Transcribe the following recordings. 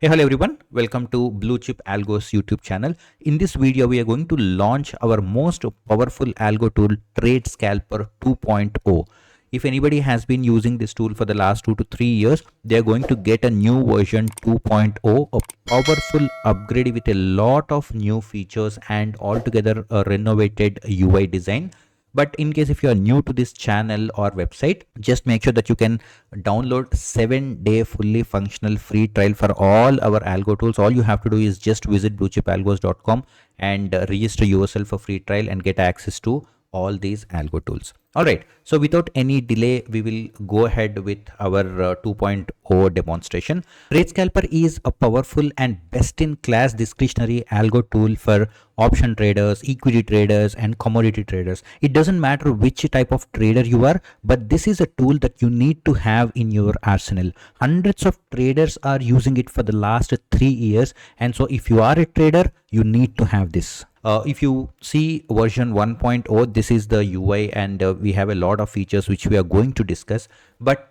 Hey, hello everyone. Welcome to Blue Chip Algo's YouTube channel. In this video, we are going to launch our most powerful algo tool, Trade Scalper 2.0. If anybody has been using this tool for the last 2 to 3 years, they are going to get a new version 2.0, a powerful upgrade with a lot of new features and altogether a renovated UI design. But in case if you are new to this channel or website, just make sure that you can download 7-day fully functional free trial for all our algo tools. All you have to do is just visit bluechipalgos.com and register yourself for free trial and get access to all these algo tools. All right, so without any delay, we will go ahead with our 2.0 demonstration. Trade Scalper is a powerful and best-in-class discretionary algo tool for option traders, equity traders, and commodity traders. It doesn't matter which type of trader you are, but this is a tool that you need to have in your arsenal. Hundreds of traders are using it for the last 3 years, and so if you are a trader, you need to have this. If you see version 1.0, this is the UI, and we have a lot of features which we are going to discuss. But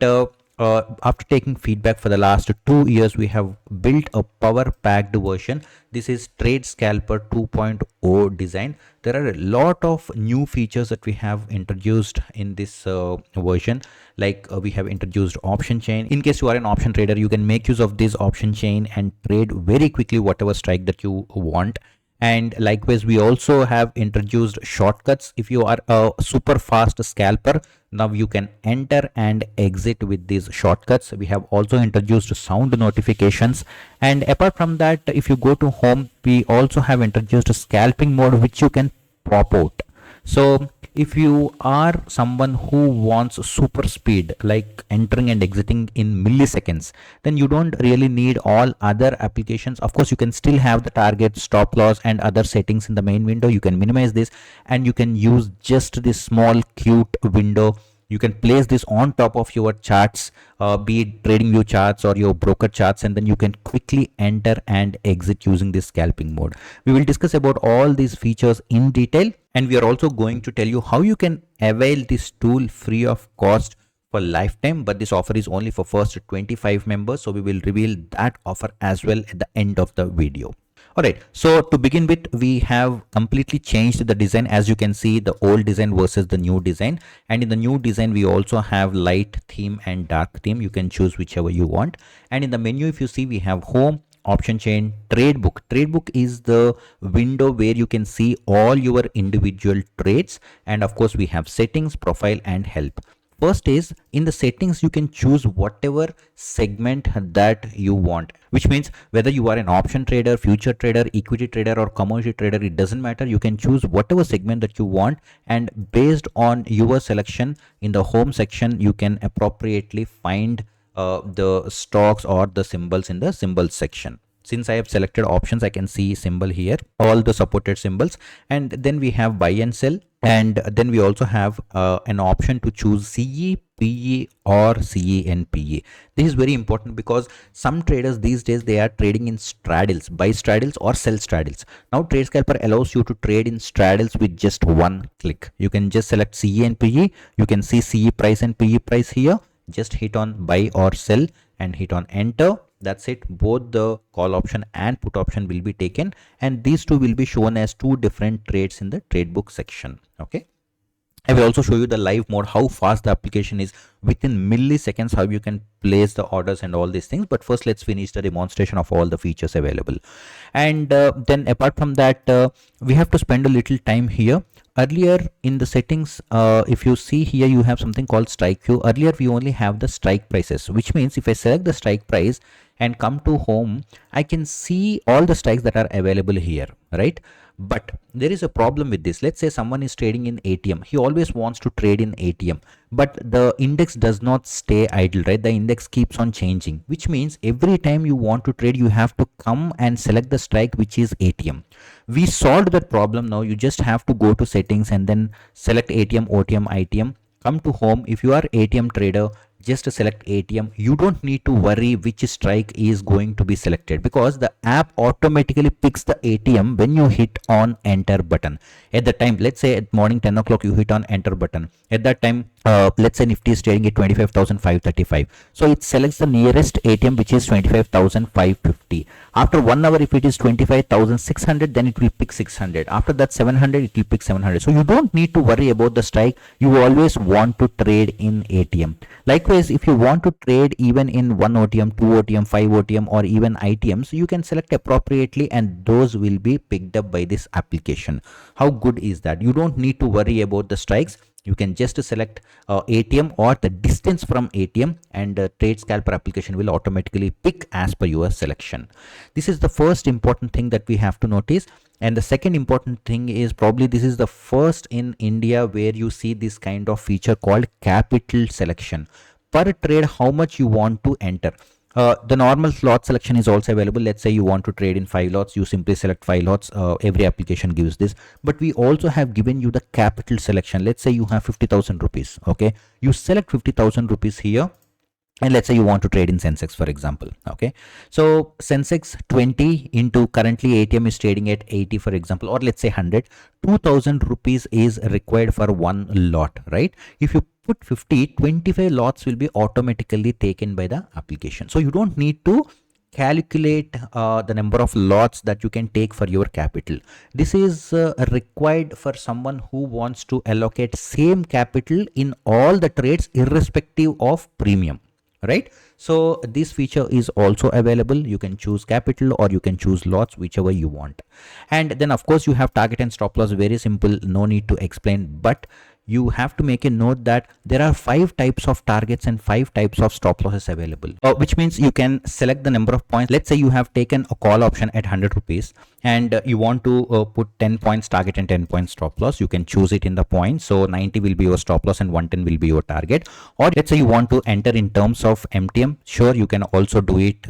after taking feedback for the last 2 years, we have built a power-packed version. This is Trade Scalper 2.0 design. There are a lot of new features that we have introduced in this version. Like we have introduced option chain. In case you are an option trader, you can make use of this option chain and trade very quickly whatever strike that you want. And likewise, we also have introduced shortcuts. If you are a super fast scalper, now you can enter and exit with these shortcuts. We have also introduced sound notifications, and apart from that, if you go to home, we also have introduced scalping mode, which you can pop out. So if you are someone who wants super speed, like entering and exiting in milliseconds, then you don't really need all other applications. Of course, you can still have the target, stop loss, and other settings in the main window. You can minimize this, and you can use just this small cute window. You can place this on top of your charts, be it trading view charts or your broker charts, and then you can quickly enter and exit using this scalping mode. We will discuss about all these features in detail, and we are also going to tell you how you can avail this tool free of cost for lifetime. But this offer is only for first 25 members, so we will reveal that offer as well at the end of the video. Alright, so to begin with, we have completely changed the design. As you can see, the old design versus the new design, and in the new design we also have light theme and dark theme. You can choose whichever you want. And in the menu, if you see, we have home, option chain, trade book. Trade book is the window where you can see all your individual trades, and of course we have settings, profile, and help. First is, in the settings, you can choose whatever segment that you want, which means whether you are an option trader, future trader, equity trader, or commodity trader, it doesn't matter. You can choose whatever segment that you want, and based on your selection in the home section, you can appropriately find the stocks or the symbols in the symbols section. Since I have selected options, I can see symbol here, all the supported symbols, and then we have buy and sell, and then we also have an option to choose CE, PE, or CE and PE. This is very important because some traders these days, they are trading in straddles, buy straddles or sell straddles. Now Trade Scalper allows you to trade in straddles with just one click. You can just select CE and PE. You can see CE price and PE price here. Just hit on buy or sell and hit on enter. That's it. Both the call option and put option will be taken, and these two will be shown as two different trades in the trade book section. Okay, I will also show you the live mode, how fast the application is within milliseconds, how you can place the orders and all these things. But first, let's finish the demonstration of all the features available. And then apart from that, we have to spend a little time here. Earlier in the settings, if you see here, you have something called strike queue. Earlier we only have the strike prices, which means if I select the strike price and come to home, I can see all the strikes that are available here, right? But there is a problem with this. Let's say someone is trading in ATM. He always wants to trade in ATM, but the index does not stay idle, right? The index keeps on changing, which means every time you want to trade, you have to come and select the strike, which is ATM. We solved that problem. Now you just have to go to settings and then select ATM, OTM, ITM. Come to home. If you are ATM trader, just select ATM. You don't need to worry which strike is going to be selected, because the app automatically picks the ATM when you hit on enter button. At the time, let's say at morning 10 o'clock you hit on enter button. At that time, let's say Nifty is trading at 25,535. So it selects the nearest ATM, which is 25,550. After 1 hour, if it is 25,600, then it will pick 600. After that 700, it will pick 700. So you don't need to worry about the strike. You always want to trade in ATM. Likewise, if you want to trade even in 1 OTM, 2 OTM, 5 OTM, or even ITMs, you can select appropriately and those will be picked up by this application. How good is that? You don't need to worry about the strikes. You can just select ATM or the distance from ATM, and the Trade Scalper application will automatically pick as per your selection. This is the first important thing that we have to notice. And the second important thing is, probably this is the first in India where you see this kind of feature called capital selection. Per trade, how much you want to enter. The normal lot selection is also available. Let's say you want to trade in 5 lots, you simply select 5 lots. Every application gives this, but we also have given you the capital selection. Let's say you have 50,000 rupees. Okay, you select 50,000 rupees here, and let's say you want to trade in Sensex, for example. Okay, so Sensex 20 into currently ATM is trading at 80, for example, or let's say 100. 2,000 rupees is required for one lot, right? If you put 50, 25 lots will be automatically taken by the application. So you don't need to calculate the number of lots that you can take for your capital. This is required for someone who wants to allocate same capital in all the trades irrespective of premium, right? So this feature is also available. You can choose capital or you can choose lots, whichever you want. And then of course you have target and stop loss. Very simple, no need to explain, but you have to make a note that there are 5 types of targets and 5 types of stop losses available, which means you can select the number of points. Let's say you have taken a call option at 100 rupees and you want to put 10 points target and 10 points stop loss. You can choose it in the points. So 90 will be your stop loss and 110 will be your target. Or let's say you want to enter in terms of MTM. Sure, you can also do it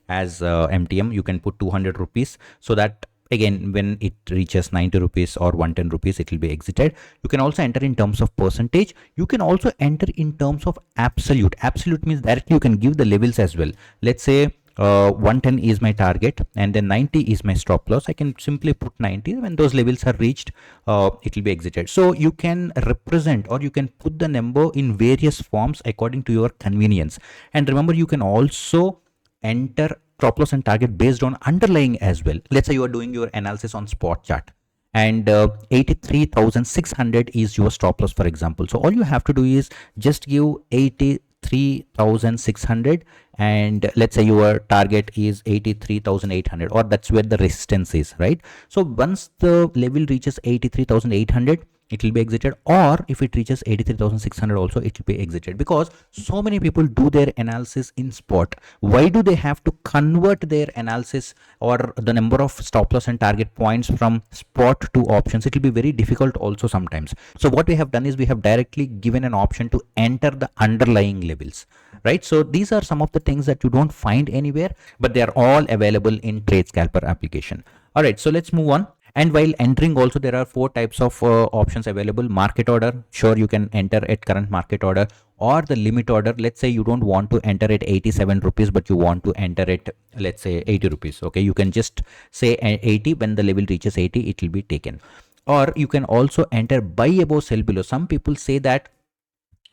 as MTM. You can put 200 rupees so that again, when it reaches 90 rupees or 110 rupees, it will be exited. You can also enter in terms of percentage. You can also enter in terms of absolute. Absolute means directly you can give the levels as well. Let's say 110 is my target and then 90 is my stop loss. I can simply put 90. When those levels are reached, it will be exited. So you can represent or you can put the number in various forms according to your convenience. And remember, you can also enter stop loss and target based on underlying as well. Let's say you are doing your analysis on spot chart and 83,600 is your stop loss, for example. So all you have to do is just give 83,600 and let's say your target is 83,800, or that's where the resistance is, right? So once the level reaches 83,800, it will be exited, or if it reaches 83,600 also, it will be exited. Because so many people do their analysis in spot. Why do they have to convert their analysis or the number of stop loss and target points from spot to options? It will be very difficult also sometimes. So what we have done is we have directly given an option to enter the underlying levels, right? So these are some of the things that you don't find anywhere, but they are all available in Trade Scalper application. All right, so let's move on. And while entering also, there are 4 types of options available. Market order, sure, you can enter at current market order, or the limit order. Let's say you don't want to enter at 87 rupees, but you want to enter at, let's say, 80 rupees. Okay, you can just say 80. When the level reaches 80, it will be taken. Or you can also enter buy above, sell below. Some people say that,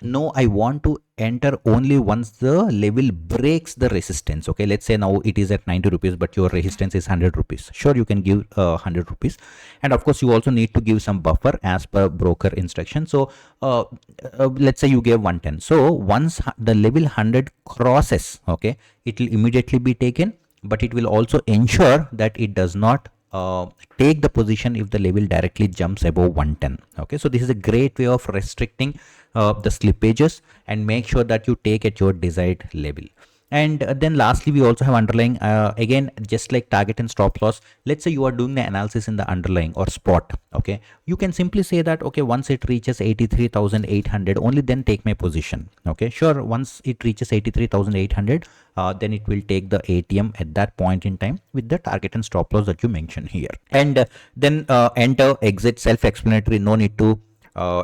no, I want to enter only once the level breaks the resistance. Okay, let's say now it is at 90 rupees, but your resistance is 100 rupees. Sure, you can give 100 rupees. And of course, you also need to give some buffer as per broker instruction. So let's say you gave 110. So once the level 100 crosses, okay, it will immediately be taken, but it will also ensure that it does not take the position if the level directly jumps above 110. Okay, so this is a great way of restricting the slippages and make sure that you take at your desired level. And then lastly, we also have underlying. Again, just like target and stop loss, let's say you are doing the analysis in the underlying or spot. Okay, you can simply say that, okay, once it reaches 83,800, only then take my position. Okay, sure, once it reaches 83,800, then it will take the ATM at that point in time with the target and stop loss that you mentioned here. And then enter, exit, self-explanatory, no need to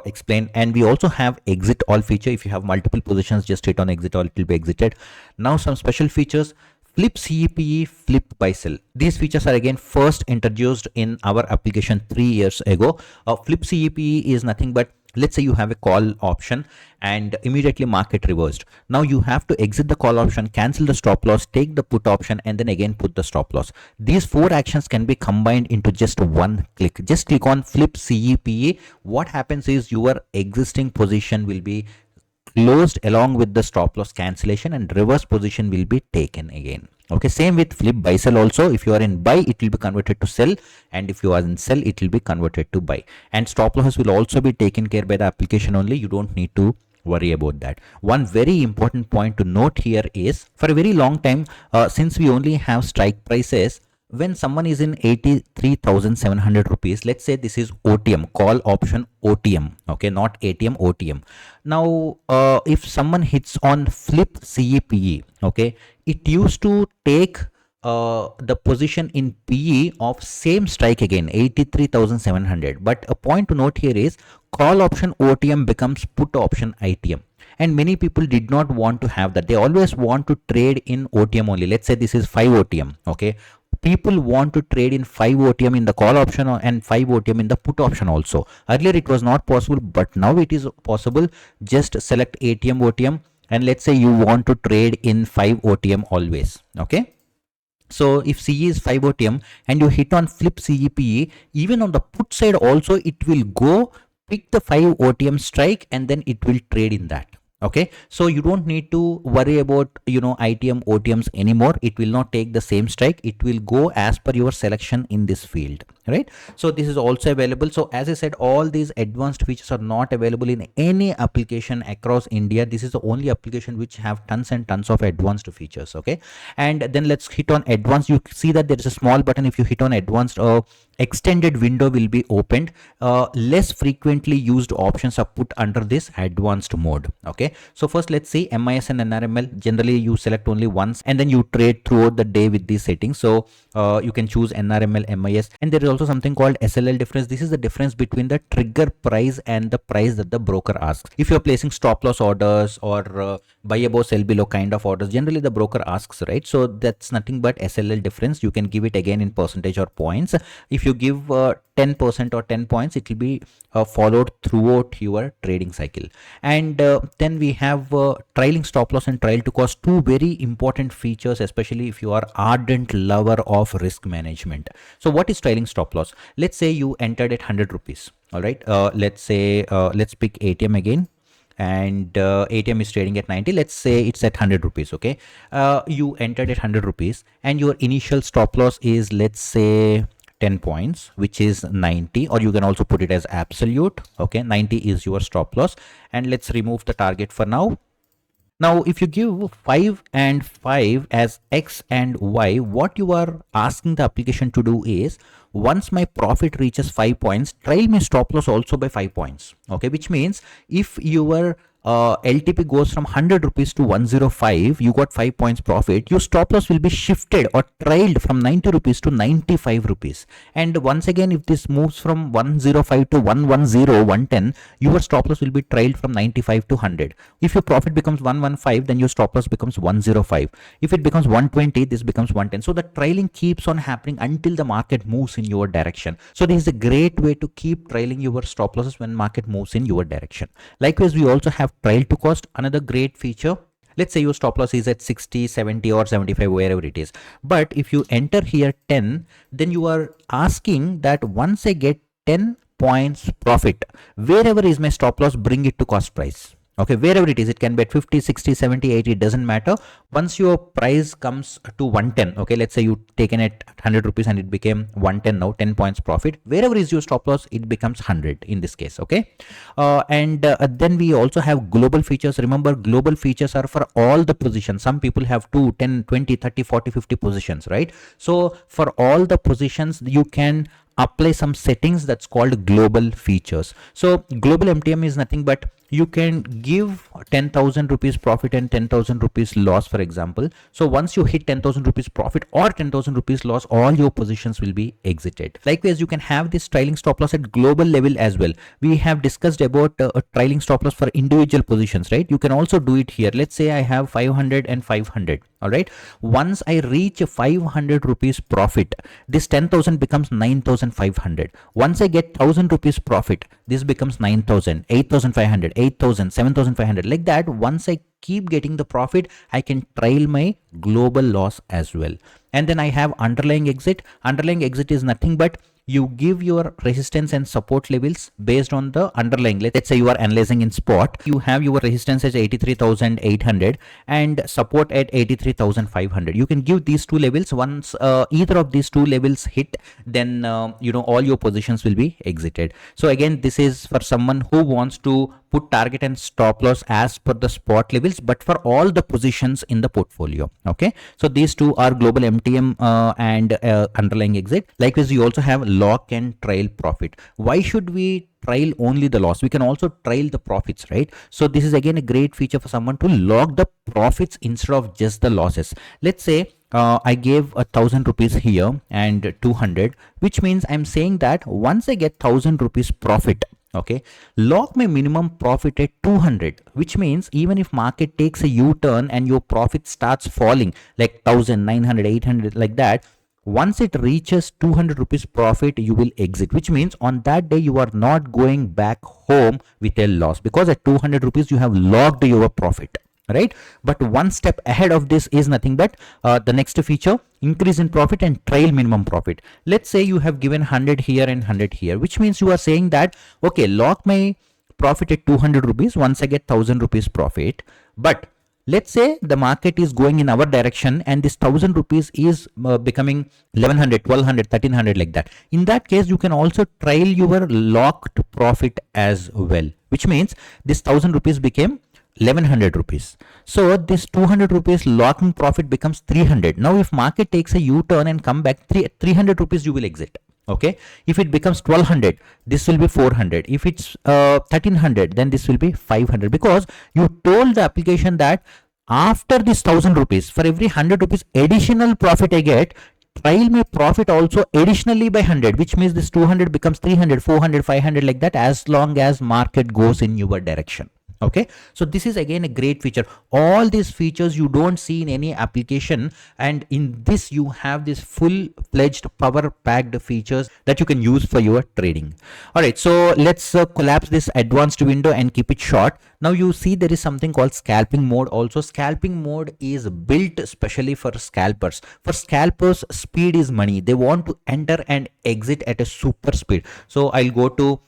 explain. And we also have exit all feature. If you have multiple positions, just hit on exit all, it will be exited. Now some special features: flip CEPE, flip buy sell. These features are again first introduced in our application 3 years ago. Flip CEPE is nothing but, let's say you have a call option and immediately market reversed. Now you have to exit the call option, cancel the stop loss, take the put option, and then again put the stop loss. These 4 actions can be combined into just one click. Just click on flip CEPE. What happens is your existing position will be closed along with the stop loss cancellation, and reverse position will be taken again. Okay, same with flip buy sell also. If you are in buy, it will be converted to sell, and if you are in sell, it will be converted to buy. And stop losses will also be taken care by the application only. You don't need to worry about that. One very important point to note here is, for a very long time, since we only have strike prices, when someone is in 83,700 rupees, let's say this is OTM, call option OTM, okay, not ATM, OTM. Now if someone hits on flip CEPE, okay, it used to take the position in PE of same strike again, 83,700. But a point to note here is, call option OTM becomes put option ITM. And many people did not want to have that. They always want to trade in OTM only. Let's say this is 5 OTM, okay. People want to trade in 5 OTM in the call option and 5 OTM in the put option also. Earlier it was not possible, but now it is possible. Just select ATM OTM, and let's say you want to trade in 5 OTM always, okay. So if CE is 5 OTM and you hit on flip CEPE, even on the put side also it will go pick the 5 OTM strike and then it will trade in that. Okay, so you don't need to worry about ITM OTMs anymore. It will not take the same strike. It will go as per your selection in this field, right? So this is also available. So as I said, all these advanced features are not available in any application across India. This is the only application which have tons and tons of advanced features. Okay, and then let's hit on advanced. You see that there is a small button. If you hit on advanced, extended window will be opened. Less frequently used options are put under this advanced mode. Okay, so first let's see MIS and NRML. Generally you select only once and then you trade throughout the day with these settings. So you can choose NRML, MIS, and there is also something called SLL difference. This is the difference between the trigger price and the price that the broker asks. If you're placing stop loss orders or buy above sell below kind of orders, generally the broker asks, right? So that's nothing but SLL difference. You can give it again in percentage or points. If you give 10% or 10 points, it will be followed throughout your trading cycle. And then we have trailing stop loss and trail to cost, two very important features, especially if you are ardent lover of risk management. So what is trailing stop loss? Let's say you entered at 100 rupees. All right, let's say let's pick ATM again, and ATM is trading at 90. Let's say it's at 100 rupees. Okay, you entered at 100 rupees and your initial stop loss is, let's say, 10 points, which is 90, or you can also put it as absolute. Okay, 90 is your stop loss, and let's remove the target for now. Now if you give 5 and 5 as X and Y, what you are asking the application to do is, once my profit reaches 5 points, trail my stop loss also by 5 points. Okay, which means if your LTP goes from 100 rupees to 105, you got 5 points profit, your stop loss will be shifted or trailed from 90 rupees to 95 rupees. And once again, if this moves from 105 to 110, 110, your stop loss will be trailed from 95 to 100. If your profit becomes 115, then your stop loss becomes 105. If it becomes 120, this becomes 110. So the trailing keeps on happening until the market moves in your direction. So this is a great way to keep trailing your stop losses when market moves in your direction. Likewise, we also have trail to cost, another great feature. Let's say your stop loss is at 60, 70 or 75, wherever it is. But if you enter here 10, then you are asking that once I get 10 points profit, wherever is my stop loss, bring it to cost price. Okay, wherever it is, it can be at 50, 60, 70, 80, it doesn't matter. Once your price comes to 110, okay, let's say you taken it 100 rupees and it became 110 now, 10 points profit. Wherever is your stop loss, it becomes 100 in this case, okay? Then we also have global features. Remember, global features are for all the positions. Some people have 2, 10, 20, 30, 40, 50 positions, right? So for all the positions, you can apply some settings that's called global features. So global MTM is nothing but you can give 10,000 rupees profit and 10,000 rupees loss, for example. So once you hit 10,000 rupees profit or 10,000 rupees loss, all your positions will be exited. Likewise, you can have this trailing stop loss at global level as well. We have discussed about a trailing stop loss for individual positions, right? You can also do it here. Let's say I have 500 and 500. All right. Once I reach 500 rupees profit, this 10,000 becomes 9,500. Once I get 1,000 rupees profit, this becomes 9,000, 8,500, 8,000, 7,500. Like that, once I keep getting the profit, I can trail my global loss as well. And then I have underlying exit. Underlying exit is nothing but you give your resistance and support levels based on the underlying. Let's say you are analyzing in spot, you have your resistance as 83,800 and support at 83,500. You can give these two levels. Once either of these two levels hit, then all your positions will be exited. So again, this is for someone who wants to put target and stop loss as per the spot levels, but for all the positions in the portfolio. Okay, so these two are global MTM and underlying exit. Likewise, you also have lock and trail profit. Why should we trail only the loss? We can also trail the profits, right? So this is again a great feature for someone to lock the profits instead of just the losses. Let's say I gave 1,000 rupees here and 200, which means I'm saying that once I get 1,000 rupees profit, okay, lock my minimum profit at 200, which means even if market takes a U-turn and your profit starts falling like 1,000, 900, 800 like that, once it reaches 200 rupees profit, you will exit, which means on that day you are not going back home with a loss, because at 200 rupees you have locked your profit, right? But one step ahead of this is nothing but the next feature, increase in profit and trail minimum profit. Let's say you have given 100 here and 100 here, which means you are saying that, okay, lock my profit at 200 rupees once I get 1,000 rupees profit. But let's say the market is going in our direction and this 1,000 rupees is becoming 1,100, 1,200, 1,300 like that. In that case, you can also trail your locked profit as well, which means this 1,000 rupees became 1,100 rupees. So this 200 rupees locking profit becomes 300. Now if market takes a U-turn and come back, 300 rupees you will exit. Okay, if it becomes 1,200, this will be 400. If it's 1,300, then this will be 500, because you told the application that after this 1,000 rupees, for every 100 rupees additional profit I get, trail my profit also additionally by 100, which means this 200 becomes 300, 400, 500 like that, as long as market goes in your direction. Okay, so this is again a great feature. All these features you don't see in any application, and in this you have this full-fledged power-packed features that you can use for your trading. All right, so let's collapse this advanced window and keep it short. Now you see there is something called scalping mode. Also, scalping mode is built specially for scalpers. For scalpers, speed is money. They want to enter and exit at a super speed. So I'll go to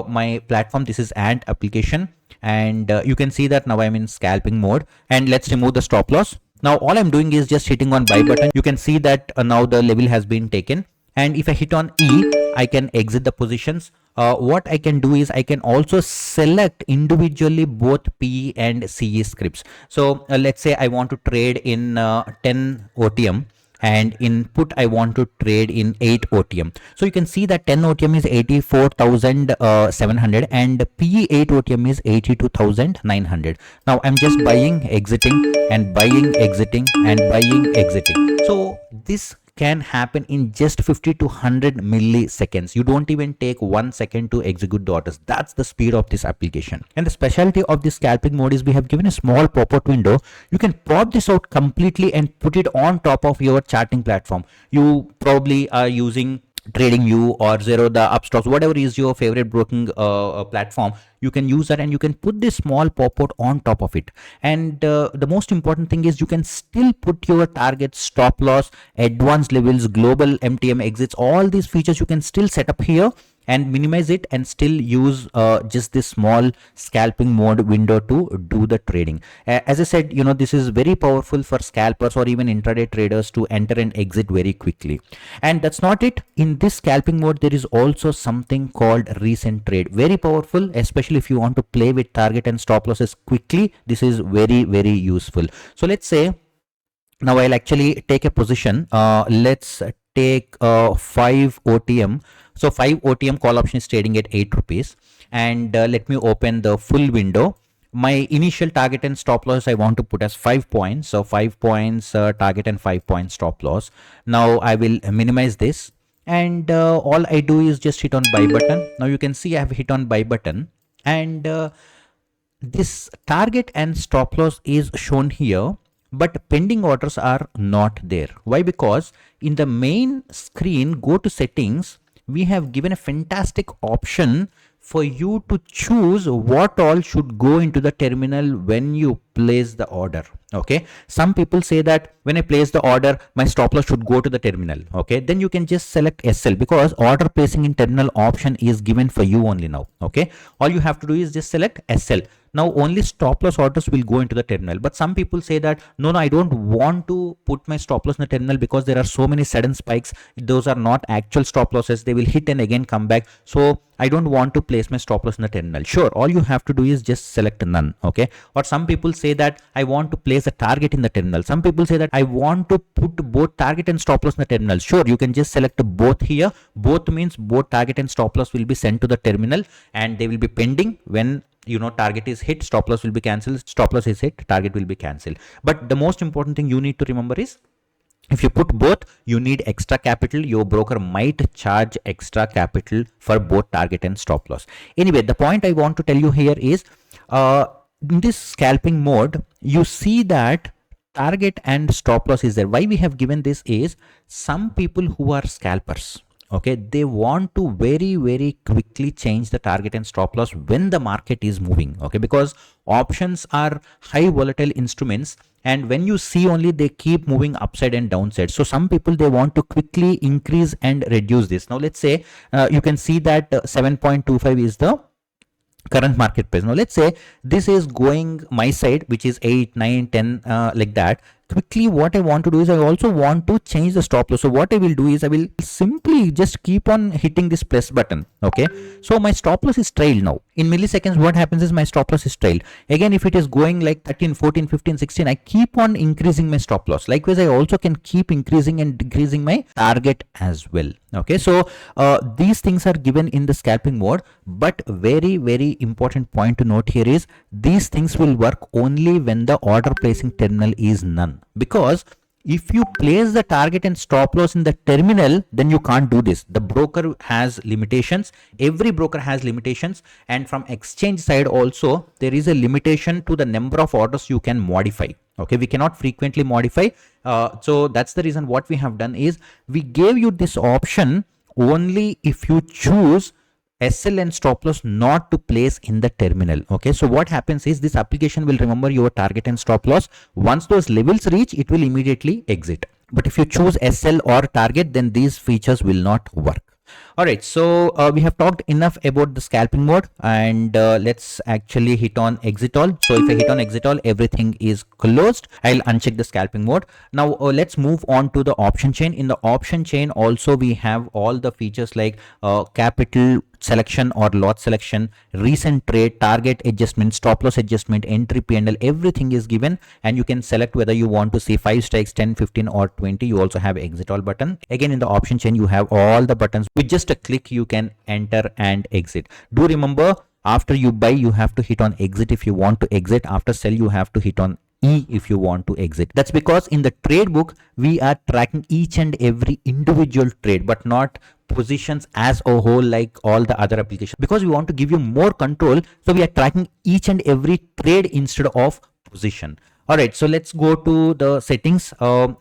my platform. This is Ant application, and you can see that now I'm in scalping mode, and let's remove the stop loss. Now all I'm doing is just hitting on buy button. You can see that now the level has been taken, and if I hit on E, I can exit the positions. What I can do is I can also select individually both PE and CE scripts. So let's say I want to trade in 10 OTM, and in put I want to trade in 8 OTM. So you can see that 10 OTM is 84,700 and PE 8 OTM is 82,900. Now I'm just buying, exiting, and buying, exiting, and buying, exiting. So this can happen in just 50 to 100 milliseconds. You don't even take 1 second to execute the orders. That's the speed of this application. And the specialty of this scalping mode is we have given a small pop-out window. You can pop this out completely and put it on top of your charting platform. You probably are using TradingView or Zero, the Upstox, whatever is your favorite broking platform. You can use that and you can put this small pop-out on top of it. And the most important thing is you can still put your target, stop loss, advanced levels, global MTM exits, all these features you can still set up here and minimize it and still use just this small scalping mode window to do the trading. As I said, this is very powerful for scalpers or even intraday traders to enter and exit very quickly. And that's not it. In this scalping mode, there is also something called recent trade. Very powerful, especially if you want to play with target and stop losses quickly. This is very, very useful. So let's say now I'll actually take a position. Let's take 5 OTM. So 5 OTM call option is trading at 8 rupees. and let me open the full window. My initial target and stop loss I want to put as 5 points. So 5 points target and 5 points stop loss. Now I will minimize this, and all I do is just hit on buy button. Now you can see I have hit on buy button, and this target and stop loss is shown here, but pending orders are not there. Why? Because in the main screen, go to settings, we have given a fantastic option for you to choose what all should go into the terminal when you place the order. Okay, some people say that when I place the order, my stop loss should go to the terminal. Okay, then you can just select SL, because order placing in terminal option is given for you only now. Okay, all you have to do is just select SL. Now only stop loss orders will go into the terminal. But some people say that no, I don't want to put my stop loss in the terminal because there are so many sudden spikes. Those are not actual stop losses. They will hit and again come back. So I don't want to place my stop loss in the terminal. Sure, all you have to do is just select none. Okay. Or some people say that I want to place a target in the terminal. Some people say that I want to put both target and stop loss in the terminal. Sure, you can just select both here. Both means both target and stop loss will be sent to the terminal, and they will be pending. When target is hit, stop loss will be cancelled. Stop loss is hit, target will be cancelled. But the most important thing you need to remember is, if you put both, you need extra capital. Your broker might charge extra capital for both target and stop loss. Anyway, the point I want to tell you here is, in this scalping mode, you see that target and stop loss is there. Why we have given this is, some people who are scalpers, okay, they want to very quickly change the target and stop loss when the market is moving. Okay, because options are high volatile instruments, and when you see only they keep moving upside and downside. So some people, they want to quickly increase and reduce this. Now let's say you can see that 7.25 is the current market price. Now let's say this is going my side, which is 8, 9, 10 like that. Quickly what I want to do is, I also want to change the stop loss. So what I will do is, I will simply just keep on hitting this plus button. Okay, so my stop loss is trailed now. In milliseconds, what happens is my stop loss is trailed. Again, if it is going like 13, 14, 15, 16, I keep on increasing my stop loss. Likewise, I also can keep increasing and decreasing my target as well. Okay, so these things are given in the scalping mode, but very important point to note here is, these things will work only when the order placing terminal is none. Because if you place the target and stop loss in the terminal, then you can't do this. The broker has limitations. Every broker has limitations, and from exchange side also, there is a limitation to the number of orders you can modify. Okay, we cannot frequently modify. So that's the reason what we have done is, we gave you this option only if you choose SL and stop loss not to place in the terminal. Okay, so what happens is, this application will remember your target and stop loss. Once those levels reach, it will immediately exit. But if you choose SL or target, then these features will not work. Alright, so we have talked enough about the scalping mode, and let's actually hit on exit all. So if I hit on exit all, everything is closed. I'll uncheck the scalping mode. Now let's move on to the option chain. In the option chain also, we have all the features like capital selection or lot selection, recent trade, target adjustment, stop loss adjustment, entry P&L, everything is given, and you can select whether you want to see 5 strikes, 10, 15 or 20. You also have exit all button. Again, in the option chain, you have all the buttons. With just a click, you can enter and exit. Do remember, after you buy, you have to hit on exit if you want to exit. After sell, you have to hit on E if you want to exit. That's because in the trade book, we are tracking each and every individual trade, but not positions as a whole like all the other applications, because we want to give you more control. So we are tracking each and every trade instead of position. Alright, so let's go to the settings.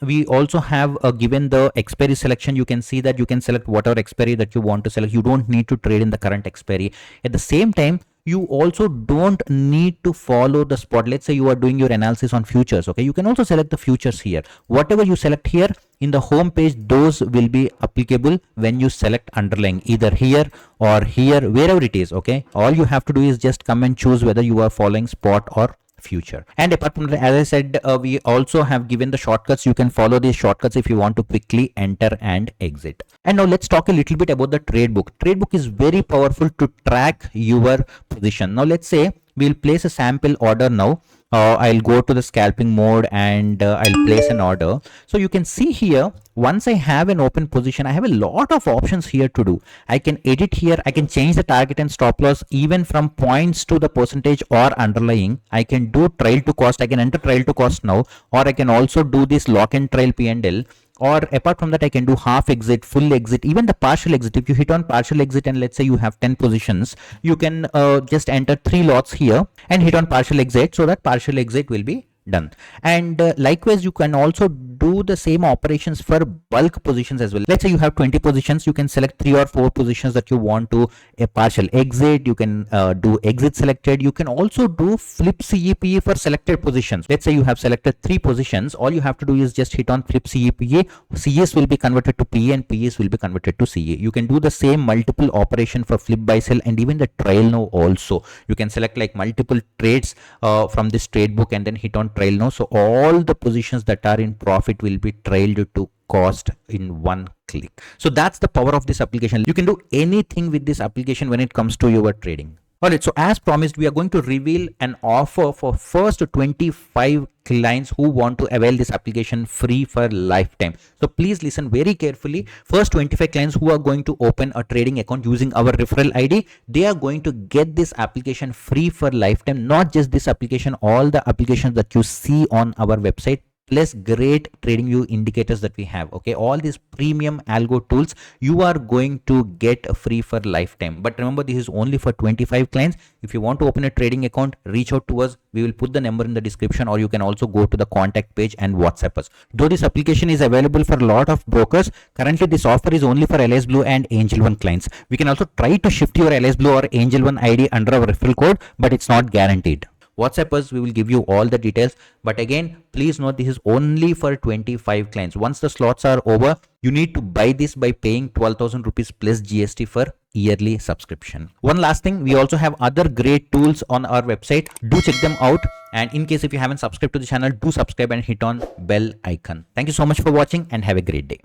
We also have given the expiry selection. You can see that you can select whatever expiry that you want to select. You don't need to trade in the current expiry. At the same time, you also don't need to follow the spot. Let's say you are doing your analysis on futures. Okay, you can also select the futures here. Whatever you select here in the home page, those will be applicable when you select underlying, either here or here, wherever it is. Okay, all you have to do is just come and choose whether you are following spot or future. And apart from that, as I said, we also have given the shortcuts. You can follow these shortcuts if you want to quickly enter and exit. And now let's talk a little bit about the trade book. Trade book is very powerful to track your position. Now let's say we'll place a sample order now. I'll go to the scalping mode and I'll place an order. So you can see here, once I have an open position, I have a lot of options here to do. I can edit here. I can change the target and stop loss even from points to the percentage or underlying. I can do trail to cost. I can enter trail to cost now, or I can also do this lock and trail P&L. Or apart from that, I can do half exit, full exit, even the partial exit. If you hit on partial exit and let's say you have 10 positions, you can just enter 3 lots here and hit on partial exit, so that partial exit will be done. And likewise, you can also do the same operations for bulk positions as well. Let's say you have 20 positions, you can select 3 or 4 positions that you want to a partial exit. You can do exit selected. You can also do flip CEPA for selected positions. Let's say you have selected 3 positions, all you have to do is just hit on flip CEPA. CS will be converted to PA and PS will be converted to CA. You can do the same multiple operation for flip buy sell and even the trail now also. You can select like multiple trades from this trade book and then hit on trail now. So all the positions that are in profit will be trailed to cost in one click. So that's the power of this application. You can do anything with this application when it comes to your trading. Alright, so as promised, we are going to reveal an offer for first 25 clients who want to avail this application free for lifetime. So please listen very carefully. First 25 clients who are going to open a trading account using our referral ID, they are going to get this application free for lifetime. Not just this application, all the applications that you see on our website, plus great trading view indicators that we have. Okay, all these premium algo tools you are going to get free for lifetime. But remember, this is only for 25 clients. If you want to open a trading account, reach out to us. We will put the number in the description, or you can also go to the contact page and WhatsApp us. Though this application is available for a lot of brokers, currently this offer is only for LS Blue and Angel One clients. We can also try to shift your LS Blue or Angel One ID under our referral code, but it's not guaranteed. WhatsApp us, we will give you all the details. But again, please note this is only for 25 clients. Once the slots are over, you need to buy this by paying 12,000 rupees plus GST for yearly subscription. One last thing, we also have other great tools on our website. Do check them out. And in case if you haven't subscribed to the channel, do subscribe and hit on bell icon. Thank you so much for watching and have a great day.